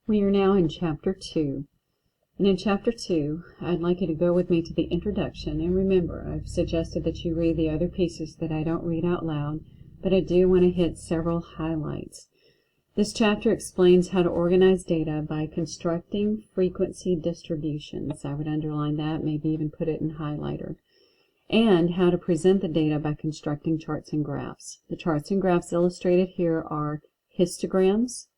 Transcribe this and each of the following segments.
We are now in Chapter 2. And in Chapter 2, I'd like you to go with me to the introduction. And remember, I've suggested that you read the other pieces that I don't read out loud, but I do want to hit several highlights. This chapter explains how to organize data by constructing frequency distributions. I would underline that, maybe even put it in highlighter. And how to present the data by constructing charts and graphs. The charts and graphs illustrated here are histograms,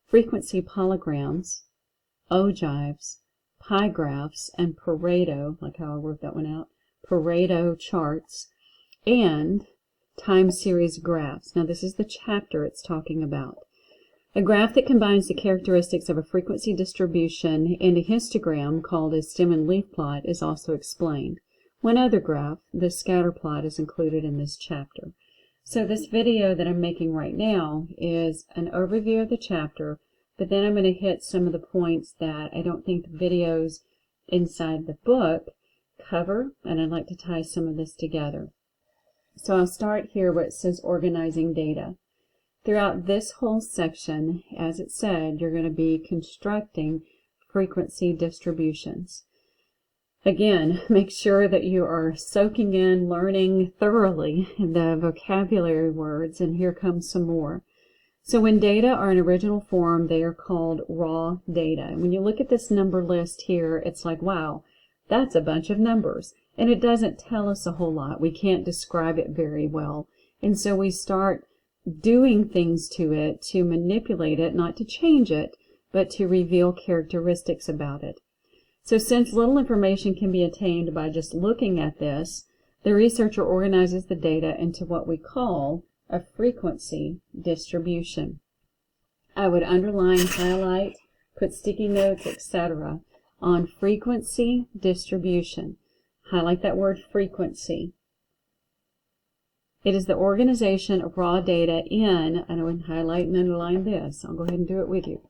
frequency polygons, ogives, pie graphs, and Pareto, like how I worked that one out, Pareto charts, and time series graphs. Now this is the chapter it's talking about. A graph that combines the characteristics of a frequency distribution and a histogram called a stem and leaf plot is also explained. One other graph, the scatter plot, is included in this chapter. So this video that I'm making right now is an overview of the chapter, but then I'm going to hit some of the points that I don't think the videos inside the book cover, and I'd like to tie some of this together. So I'll start here where it says organizing data. Throughout this whole section, as it said, you're going to be constructing frequency distributions. Again, make sure that you are soaking in, learning thoroughly the vocabulary words, and here comes some more. So when data are in original form, they are called raw data. And when you look at this number list here, it's like, wow, that's a bunch of numbers. And it doesn't tell us a whole lot. We can't describe it very well. And so we start doing things to it to manipulate it, not to change it, but to reveal characteristics about it. So since little information can be attained by just looking at this, the researcher organizes the data into what we call a frequency distribution. I would underline, highlight, put sticky notes, etc. on frequency distribution. Highlight that word frequency. It is the organization of raw data in, and I would highlight and underline this. I'll go ahead and do it with you.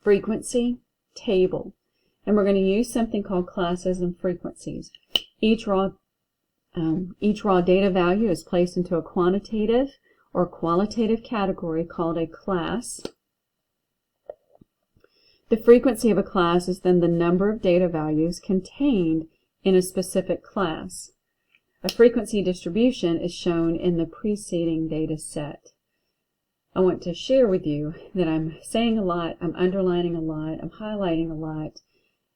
Frequency table. And we're going to use something called classes and frequencies. Each raw data value is placed into a quantitative or qualitative category called a class. The frequency of a class is then the number of data values contained in a specific class. A frequency distribution is shown in the preceding data set. I want to share with you that I'm saying a lot, I'm underlining a lot, I'm highlighting a lot.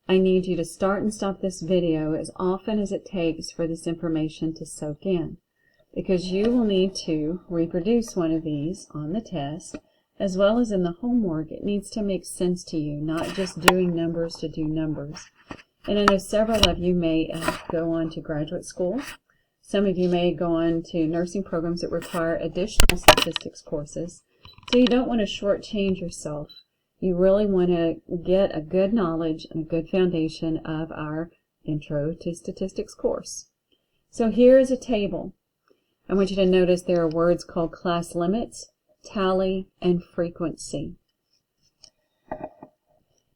I need you to start and stop this video as often as it takes for this information to soak in, because you will need to reproduce one of these on the test, as well as in the homework. It needs to make sense to you, not just doing numbers to do numbers. And I know several of you may go on to graduate school. Some of you may go on to nursing programs that require additional statistics courses. So you don't want to shortchange yourself. You really want to get a good knowledge and a good foundation of our Intro to Statistics course. So here is a table. I want you to notice there are words called class limits, tally, and frequency.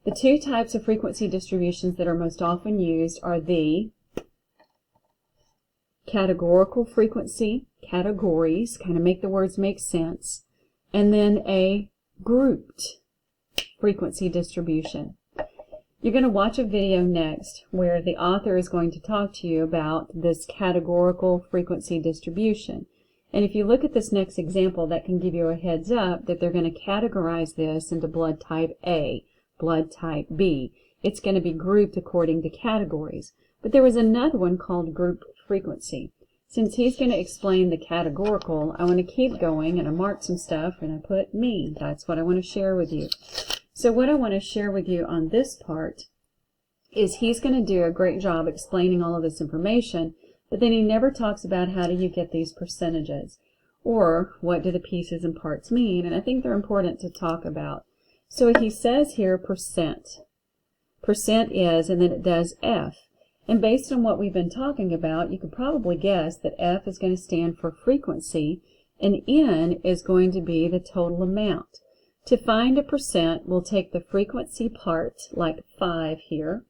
The two types of frequency distributions that are most often used are the categorical frequency, categories, kind of make the words make sense, and then a grouped frequency distribution. You're going to watch a video next where the author is going to talk to you about this categorical frequency distribution. And if you look at this next example, that can give you a heads up that they're going to categorize this into blood type A, blood type B. It's going to be grouped according to categories. But there was another one called group frequency. Since he's going to explain the categorical, I want to keep going, and I marked some stuff, and I put me. That's what I want to share with you. So what I want to share with you on this part is he's going to do a great job explaining all of this information, but then he never talks about how do you get these percentages, or what do the pieces and parts mean, and I think they're important to talk about. So he says here percent. Percent is, and then it does F. And based on what we've been talking about, you could probably guess that F is going to stand for frequency, and N is going to be the total amount. To find a percent, we'll take the frequency part, like 5 here,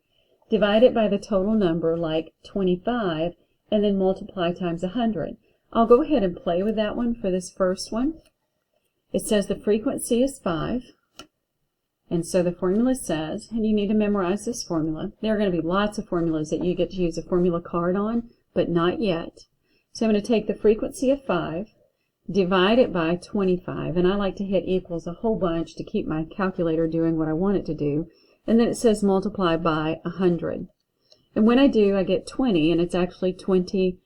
divide it by the total number, like 25, and then multiply times 100. I'll go ahead and play with that one for this first one. It says the frequency is 5. And so the formula says, and you need to memorize this formula. There are going to be lots of formulas that you get to use a formula card on, but not yet. So I'm going to take the frequency of 5, divide it by 25, and I like to hit equals a whole bunch to keep my calculator doing what I want it to do. And then it says multiply by 100. And when I do, I get 20, and it's actually 20%.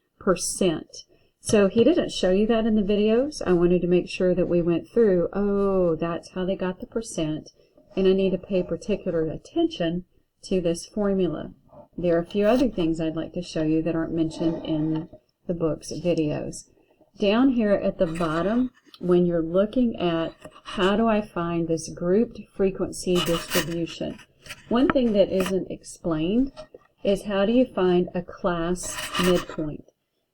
So he didn't show you that in the videos. I wanted to make sure that we went through, oh, that's how they got the percent. And I need to pay particular attention to this formula. There are a few other things I'd like to show you that aren't mentioned in the book's videos. Down here at the bottom, when you're looking at how do I find this grouped frequency distribution, one thing that isn't explained is how do you find a class midpoint.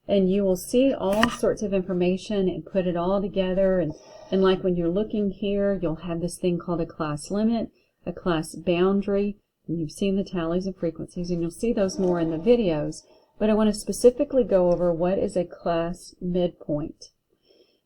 And you will see all sorts of information and put it all together, and like when you're looking here, you'll have this thing called a class limit, a class boundary, and you've seen the tallies and frequencies, and you'll see those more in the videos. But I want to specifically go over what is a class midpoint.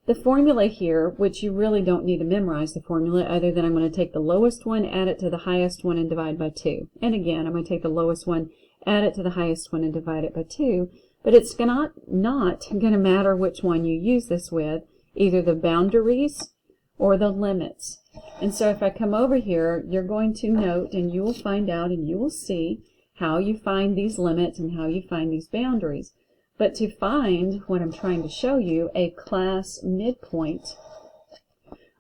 The formula here, which you really don't need to memorize the formula other than I'm going to take the lowest one, add it to the highest one, and divide by 2. And again, I'm going to take the lowest one, add it to the highest one, and divide it by 2. But it's not going to matter which one you use this with, either the boundaries or the limits. And so if I come over here, you're going to note, and you will find out, and you will see how you find these limits and how you find these boundaries. But to find what I'm trying to show you, a class midpoint,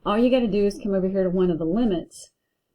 all you got to do is come over here to one of the limits,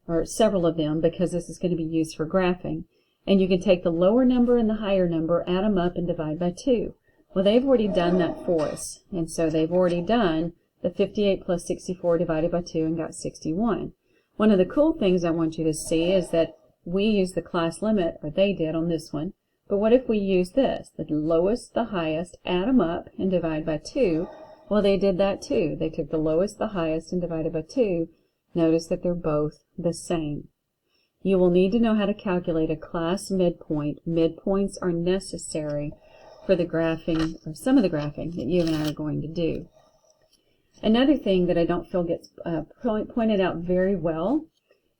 or several of them, because this is going to be used for graphing. And you can take the lower number and the higher number, add them up, and divide by 2. Well, they've already done that for us. And so they've already done the 58 plus 64 divided by 2 and got 61. One of the cool things I want you to see is that we use the class limit, or they did on this one. But what if we use this? The lowest, the highest, add them up, and divide by 2. Well, they did that too. They took the lowest, the highest, and divided by 2. Notice that they're both the same. You will need to know how to calculate a class midpoint. Midpoints are necessary for the graphing, or some of the graphing that you and I are going to do. Another thing that I don't feel gets pointed out very well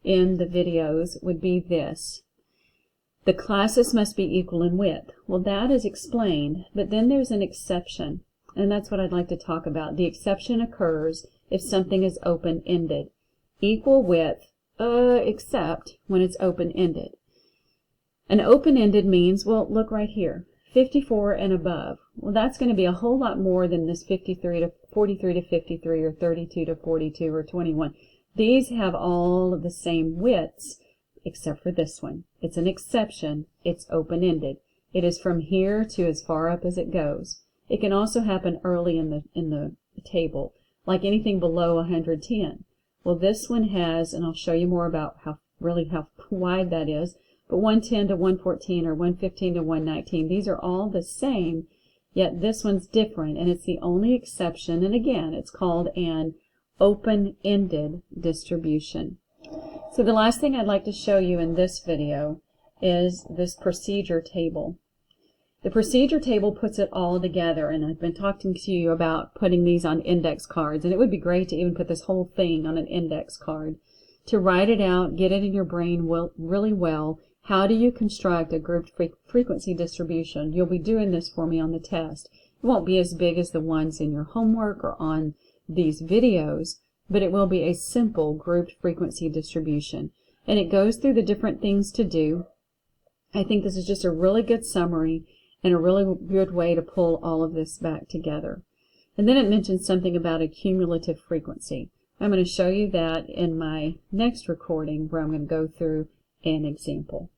in the videos would be this. The classes must be equal in width. Well, that is explained, but then there's an exception, and that's what I'd like to talk about. The exception occurs if something is open-ended. Equal width, except when it's open-ended. An open-ended means, well, look right here, 54 and above. Well, that's going to be a whole lot more than this 43 to 53 or 32 to 42 or 21. These have all of the same widths, except for this one. It's an exception. It's open-ended. It is from here to as far up as it goes. It can also happen early in the table, like anything below 110. Well, this one has, and I'll show you more about how wide that is, but 110 to 114 or 115 to 119, these are all the same, yet this one's different, and it's the only exception, and again, it's called an open-ended distribution. So the last thing I'd like to show you in this video is this procedure table. The procedure table puts it all together, and I've been talking to you about putting these on index cards, and it would be great to even put this whole thing on an index card. To write it out, get it in your brain really well. How do you construct a grouped frequency distribution? You'll be doing this for me on the test. It won't be as big as the ones in your homework or on these videos, but it will be a simple grouped frequency distribution. And it goes through the different things to do. I think this is just a really good summary and a really good way to pull all of this back together. And then it mentions something about a cumulative frequency. I'm going to show you that in my next recording where I'm going to go through an example.